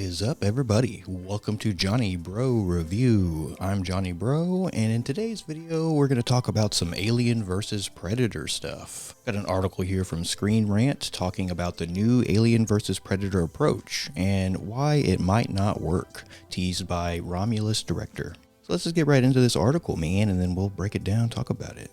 Is up, everybody? Welcome to Johnny Bro Review. I'm Johnny Bro, and in today's video, we're going to talk about some Alien vs. Predator stuff. Got an article here from Screen Rant talking about the new Alien vs. Predator approach and why it might not work, teased by Romulus director. So let's just get right into this article, man, and then we'll break it down, talk about it.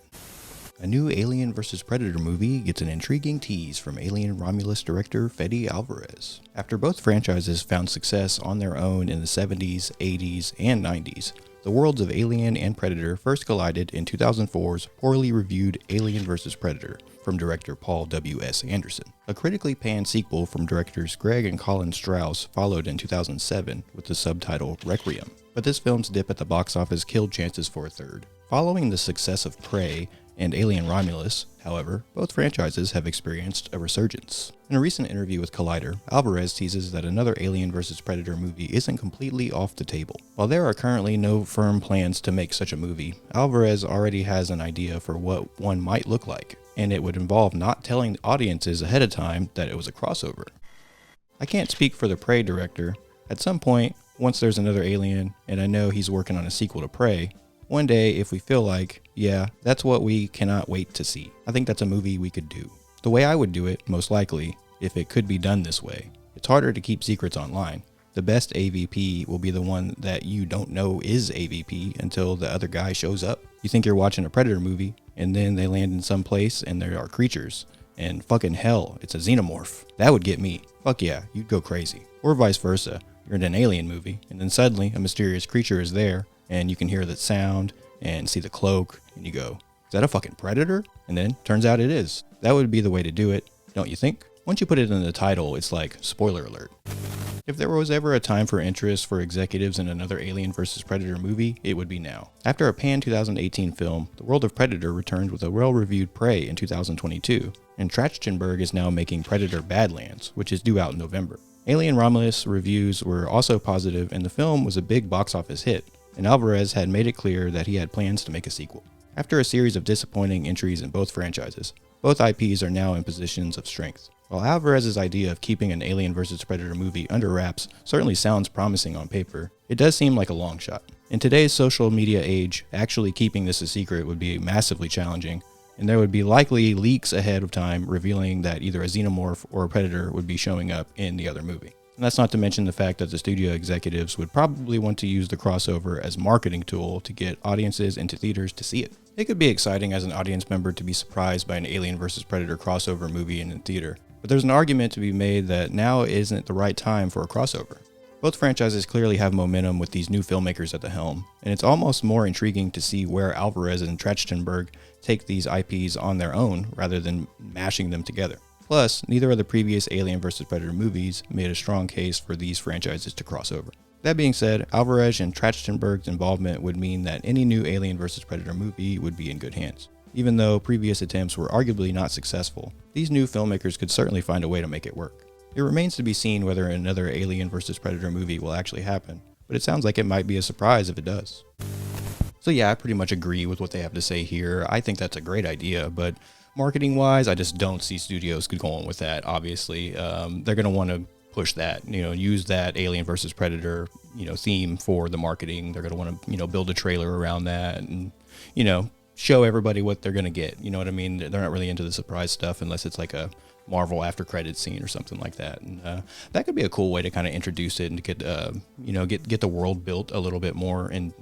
A new Alien vs. Predator movie gets an intriguing tease from Alien Romulus director Fede Alvarez. After both franchises found success on their own in the 70s, 80s, and 90s, the worlds of Alien and Predator first collided in 2004's poorly reviewed Alien vs. Predator from director Paul W.S. Anderson. A critically panned sequel from directors Greg and Colin Strauss followed in 2007 with the subtitle Requiem, but this film's dip at the box office killed chances for a third. Following the success of Prey and Alien Romulus, however, both franchises have experienced a resurgence. In a recent interview with Collider, Alvarez teases that another Alien vs. Predator movie isn't completely off the table. While there are currently no firm plans to make such a movie, Alvarez already has an idea for what one might look like, and it would involve not telling audiences ahead of time that it was a crossover. I can't speak for the Prey director. At some point, once there's another Alien, and I know he's working on a sequel to Prey, one day, if we feel like, yeah, that's what we cannot wait to see, I think that's a movie we could do. The way I would do it, most likely, if it could be done this way. It's harder to keep secrets online. The best AVP will be the one that you don't know is AVP until the other guy shows up. You think you're watching a Predator movie, and then they land in some place and there are creatures. And fucking hell, it's a xenomorph. That would get me. Fuck yeah, you'd go crazy. Or vice versa. You're in an Alien movie, and then suddenly a mysterious creature is there, and you can hear the sound and see the cloak, and you go, is that a fucking predator? And then turns out it is. That would be the way to do it, don't you think? Once you put it in the title, it's like, spoiler alert. If there was ever a time for interest for executives in another Alien vs. Predator movie, it would be now. After a pan-2018 film, the world of Predator returned with a well-reviewed Prey in 2022, and Trachtenberg is now making Predator Badlands, which is due out in November. Alien Romulus reviews were also positive, and the film was a big box office hit, and Alvarez had made it clear that he had plans to make a sequel. After a series of disappointing entries in both franchises, both IPs are now in positions of strength. While Alvarez's idea of keeping an Alien vs. Predator movie under wraps certainly sounds promising on paper, it does seem like a long shot. In today's social media age, actually keeping this a secret would be massively challenging, and there would be likely leaks ahead of time revealing that either a xenomorph or a predator would be showing up in the other movie. And that's not to mention the fact that the studio executives would probably want to use the crossover as a marketing tool to get audiences into theaters to see it. It could be exciting as an audience member to be surprised by an Alien vs. Predator crossover movie in a theater, but there's an argument to be made that now isn't the right time for a crossover. Both franchises clearly have momentum with these new filmmakers at the helm, and it's almost more intriguing to see where Alvarez and Trachtenberg take these IPs on their own rather than mashing them together. Plus, neither of the previous Alien vs. Predator movies made a strong case for these franchises to cross over. That being said, Alvarez and Trachtenberg's involvement would mean that any new Alien vs. Predator movie would be in good hands. Even though previous attempts were arguably not successful, these new filmmakers could certainly find a way to make it work. It remains to be seen whether another Alien vs. Predator movie will actually happen, but it sounds like it might be a surprise if it does. So yeah, I pretty much agree with what they have to say here. I think that's a great idea, but marketing-wise, I just don't see studios going with that, obviously. They're going to want to push that, use that Alien vs. Predator, theme for the marketing. They're going to want to, build a trailer around that and, show everybody what they're going to get. You know what I mean? They're not really into the surprise stuff unless it's like a Marvel after credits scene or something like that. And that could be a cool way to kind of introduce it and to get the world built a little bit more and,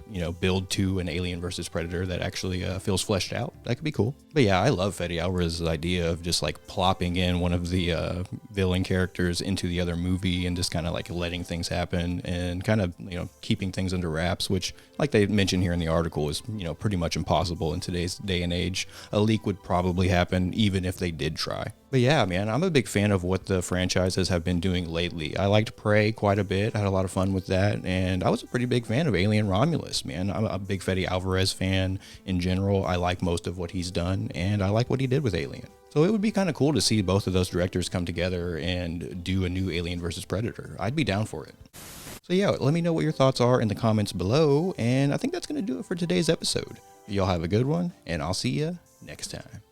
build to an Alien versus Predator that actually feels fleshed out. That could be cool. But yeah, I love Fede Alvarez's idea of just like plopping in one of the villain characters into the other movie and just kind of like letting things happen and kind of, keeping things under wraps, which like they mentioned here in the article is, pretty much impossible in today's day and age. A leak would probably happen even if they did try. But yeah, man, I'm a big fan of what the franchises have been doing lately. I liked Prey quite a bit. I had a lot of fun with that. And I was a pretty big fan of Alien Romulus, man. I'm a big Fede Alvarez fan in general. I like most of what he's done, and I like what he did with Alien. So it would be kind of cool to see both of those directors come together and do a new Alien vs. Predator. I'd be down for it. So yeah, let me know what your thoughts are in the comments below. And I think that's going to do it for today's episode. Y'all have a good one, and I'll see you next time.